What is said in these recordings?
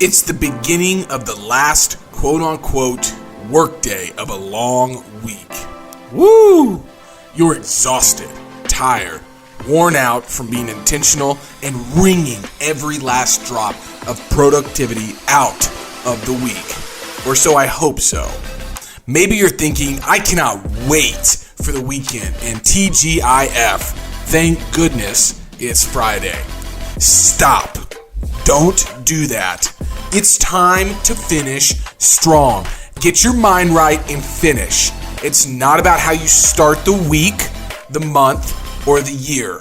It's the beginning of the last quote-unquote workday of a long week. Woo! You're exhausted, tired, worn out from being intentional and wringing every last drop of productivity out of the week. Or so I hope so. Maybe you're thinking, I cannot wait for the weekend and TGIF. Thank goodness it's Friday. Stop. Don't do that. It's time to finish strong. Get your mind right and finish. It's not about how you start the week, the month, or the year.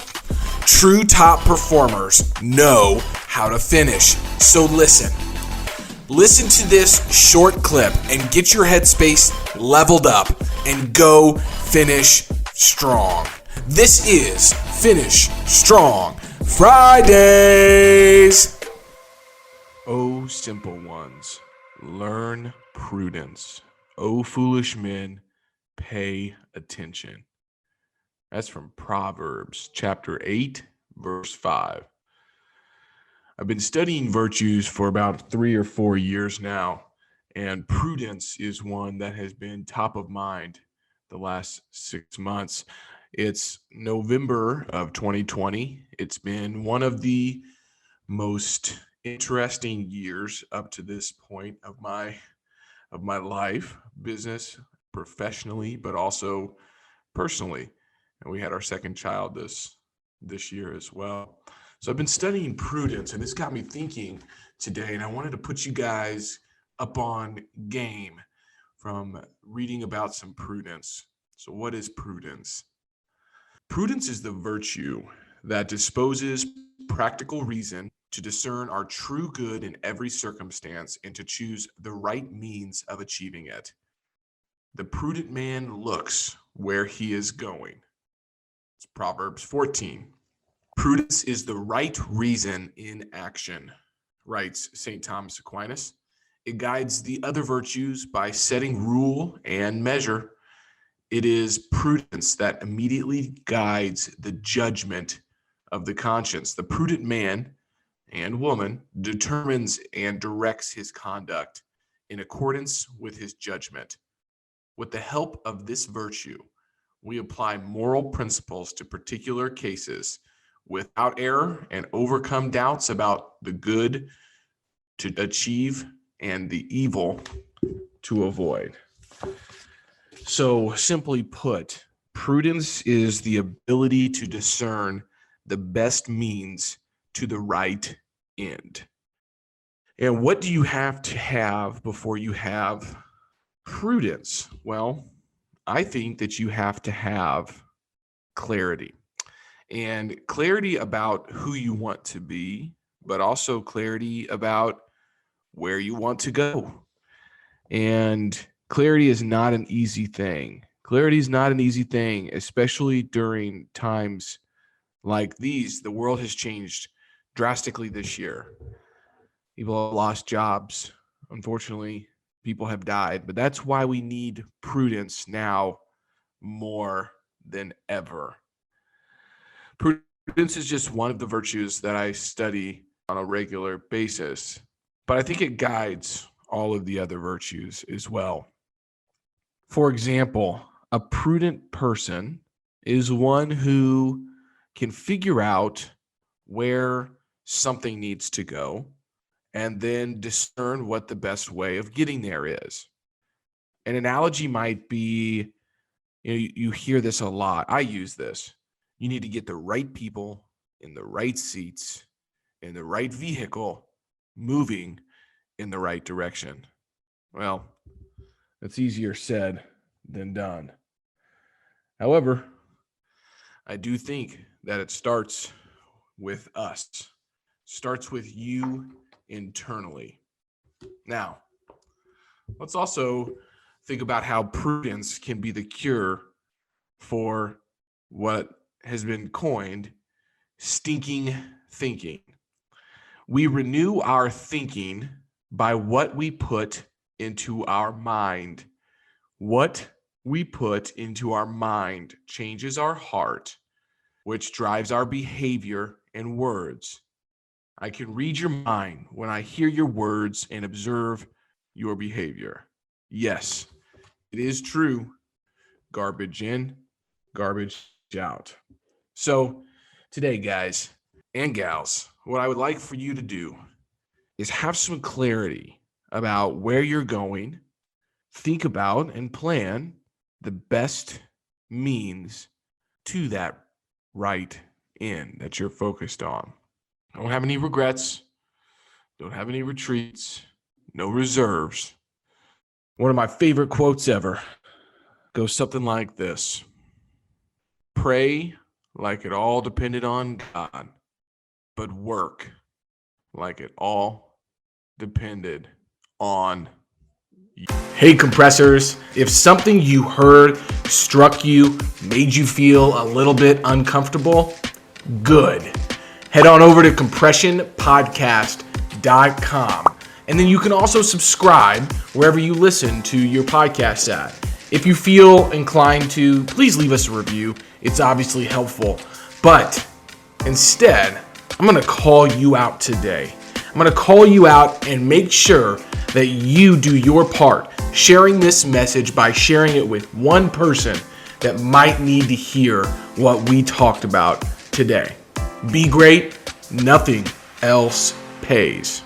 True top performers know how to finish. So listen. Listen to this short clip and get your headspace leveled up and go finish strong. This is Finish Strong Fridays. Oh, simple ones, learn prudence. Oh, foolish men, pay attention. That's from Proverbs chapter 8, verse 5. I've been studying virtues for about 3 or 4 years now, and prudence is one that has been top of mind the last 6 months. It's November of 2020. It's been one of the most interesting years up to this point of my life, business, professionally, but also personally. And we had our second child this year as well. So I've been studying prudence, and it's got me thinking today, and I wanted to put you guys up on game from reading about some prudence. So what is prudence? Prudence is the virtue that disposes practical reason to discern our true good in every circumstance and to choose the right means of achieving it. The prudent man looks where he is going. It's Proverbs 14. Prudence is the right reason in action, writes St. Thomas Aquinas. It guides the other virtues by setting rule and measure. It is prudence that immediately guides the judgment of the conscience. The prudent man and woman determines and directs his conduct in accordance with his judgment. With the help of this virtue, we apply moral principles to particular cases without error and overcome doubts about the good to achieve and the evil to avoid. So simply put, prudence is the ability to discern the best means to the right end. And what do you have to have before you have prudence? Well, I think that you have to have clarity. And clarity about who you want to be, but also clarity about where you want to go. And clarity is not an easy thing. Clarity is not an easy thing, especially during times like these. The world has changed drastically this year. People have lost jobs. Unfortunately, people have died. But that's why we need prudence now more than ever. Prudence is just one of the virtues that I study on a regular basis, but I think it guides all of the other virtues as well. For example, a prudent person is one who can figure out where something needs to go and then discern what the best way of getting there is. An analogy might be, you hear this a lot. I use this. You need to get the right people in the right seats, in the right vehicle, moving in the right direction. Well, that's easier said than done. However, I do think that it starts with us, starts with you internally. Now, let's also think about how prudence can be the cure for what has been coined stinking thinking. We renew our thinking by what we put into our mind. What we put into our mind changes our heart, which drives our behavior and words. I can read your mind when I hear your words and observe your behavior. Yes, it is true. Garbage in, garbage out. So, today, guys and gals, what I would like for you to do is have some clarity about where you're going, think about and plan the best means to that right end that you're focused on. Don't have any regrets, don't have any retreats, no reserves. One of my favorite quotes ever goes something like this: pray like it all depended on God, but work like it all depended on you. Hey, compressors, if something you heard struck you, made you feel a little bit uncomfortable, good. Head on over to compressionpodcast.com. And then you can also subscribe wherever you listen to your podcasts at. If you feel inclined to, please leave us a review. It's obviously helpful. But instead, I'm going to call you out today. I'm going to call you out and make sure that you do your part, sharing this message by sharing it with one person that might need to hear what we talked about today. Be great. Nothing else pays.